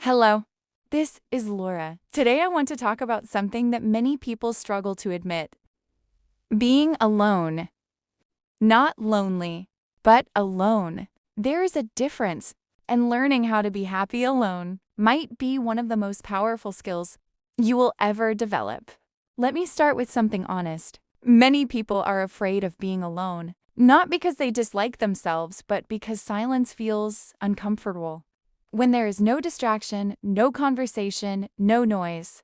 Hello, this is Laura. Today I want to talk about something that many people struggle to admit: being alone. Not lonely, but alone. There is a difference, and learning how to be happy alone might be one of the most powerful skills you will ever develop. Let me start with something honest. Many people are afraid of being alone, not because they dislike themselves, but because silence feels uncomfortable. When there is no distraction, no conversation, no noise,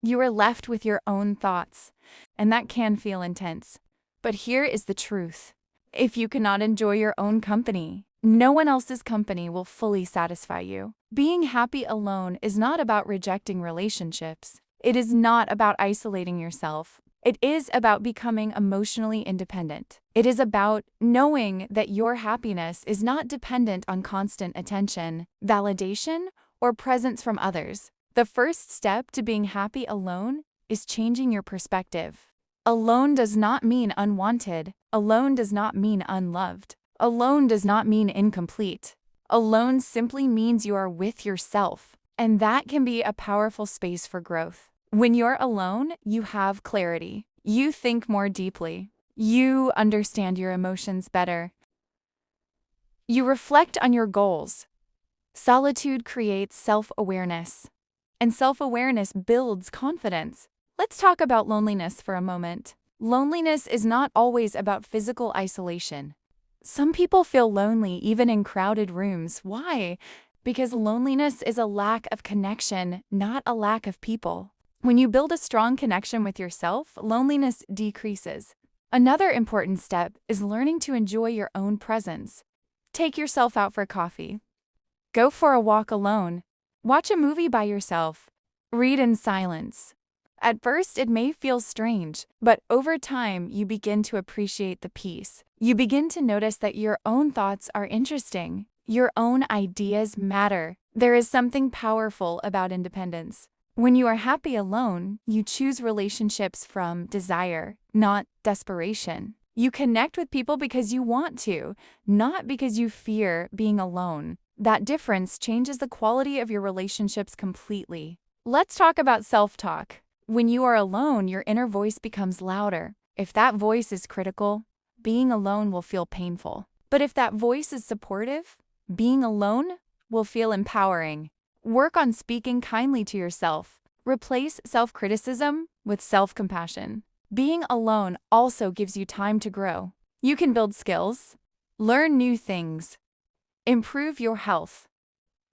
you are left with your own thoughts, and that can feel intense. But here is the truth: if you cannot enjoy your own company, no one else's company will fully satisfy you. Being happy alone is not about rejecting relationships. It is not about isolating yourself. It is about becoming emotionally independent. It is about knowing that your happiness is not dependent on constant attention, validation, or presence from others. The first step to being happy alone is changing your perspective. Alone does not mean unwanted. Alone does not mean unloved. Alone does not mean incomplete. Alone simply means you are with yourself, and that can be a powerful space for growth. When you're alone, you have clarity. You think more deeply. You understand your emotions better. You reflect on your goals. Solitude creates self-awareness, and self-awareness builds confidence. Let's talk about loneliness for a moment. Loneliness is not always about physical isolation. Some people feel lonely even in crowded rooms. Why? Because loneliness is a lack of connection, not a lack of people. When you build a strong connection with yourself, loneliness decreases. Another important step is learning to enjoy your own presence. Take yourself out for coffee. Go for a walk alone. Watch a movie by yourself. Read in silence. At first, it may feel strange, but over time, you begin to appreciate the peace. You begin to notice that your own thoughts are interesting. Your own ideas matter. There is something powerful about independence. When you are happy alone, you choose relationships from desire, not desperation. You connect with people because you want to, not because you fear being alone. That difference changes the quality of your relationships completely. Let's talk about self-talk. When you are alone, your inner voice becomes louder. If that voice is critical, being alone will feel painful. But if that voice is supportive, being alone will feel empowering. Work on speaking kindly to yourself. Replace self-criticism with self-compassion. Being alone also gives you time to grow. You can build skills, learn new things, improve your health,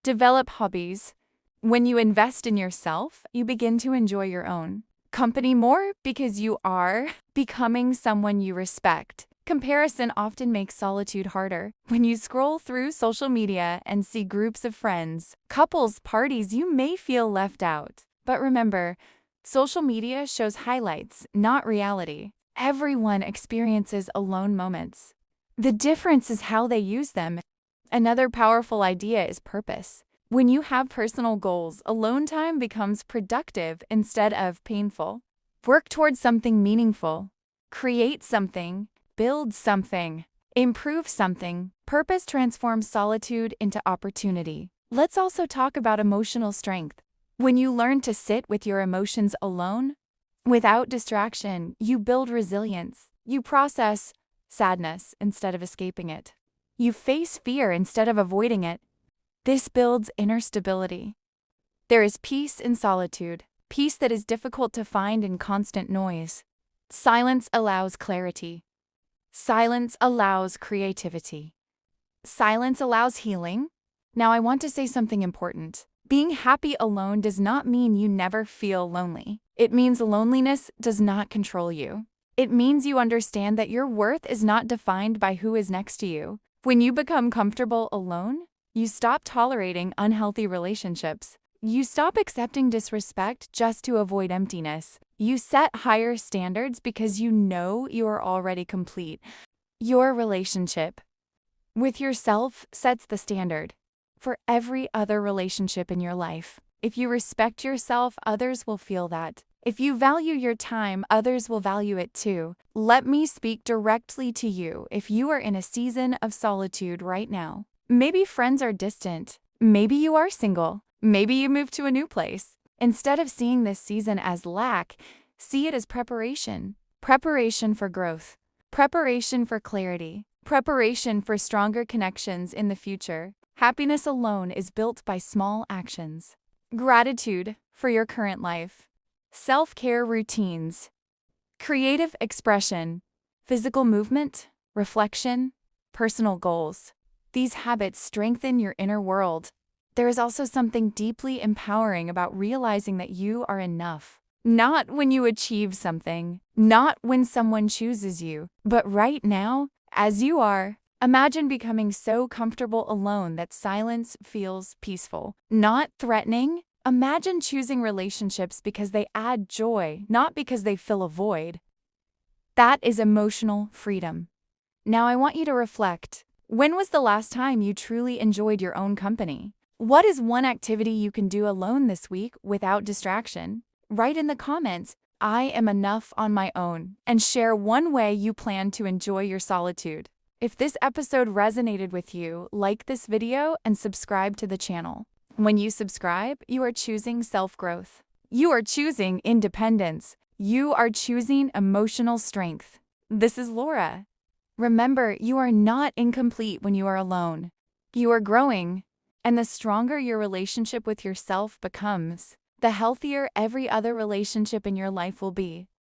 develop hobbies. When you invest in yourself, you begin to enjoy your own company more because you are becoming someone you respect. Comparison often makes solitude harder. When you scroll through social media and see groups of friends, couples, parties, you may feel left out. But remember, social media shows highlights, not reality. Everyone experiences alone moments. The difference is how they use them. Another powerful idea is purpose. When you have personal goals, alone time becomes productive instead of painful. Work towards something meaningful. Create something. Build something. Improve something. Purpose transforms solitude into opportunity. Let's also talk about emotional strength. When you learn to sit with your emotions alone, without distraction, you build resilience. You process sadness instead of escaping it. You face fear instead of avoiding it. This builds inner stability. There is peace in solitude, peace that is difficult to find in constant noise. Silence allows clarity. Silence allows creativity. Silence allows healing. Now I want to say something important. Being happy alone does not mean you never feel lonely. It means loneliness does not control you. It means you understand that your worth is not defined by who is next to you. When you become comfortable alone, you stop tolerating unhealthy relationships. You stop accepting disrespect just to avoid emptiness. You set higher standards because you know you are already complete. Your relationship with yourself sets the standard for every other relationship in your life. If you respect yourself, others will feel that. If you value your time, others will value it too. Let me speak directly to you if you are in a season of solitude right now. Maybe friends are distant. Maybe you are single. Maybe you move to a new place. Instead of seeing this season as lack, see it as preparation. Preparation for growth. Preparation for clarity. Preparation for stronger connections in the future. Happiness alone is built by small actions. Gratitude for your current life. Self-care routines. Creative expression. Physical movement. Reflection. Personal goals. These habits strengthen your inner world. There is also something deeply empowering about realizing that you are enough. Not when you achieve something, not when someone chooses you, but right now, as you are. Imagine becoming so comfortable alone that silence feels peaceful, not threatening. Imagine choosing relationships because they add joy, not because they fill a void. That is emotional freedom. Now I want you to reflect. When was the last time you truly enjoyed your own company? What is one activity you can do alone this week without distraction? Write in the comments, "I am enough on my own," and share one way you plan to enjoy your solitude. If this episode resonated with you, like this video and subscribe to the channel. When you subscribe, you are choosing self-growth. You are choosing independence. You are choosing emotional strength. This is Laura. Remember, you are not incomplete when you are alone. You are growing. And the stronger your relationship with yourself becomes, the healthier every other relationship in your life will be.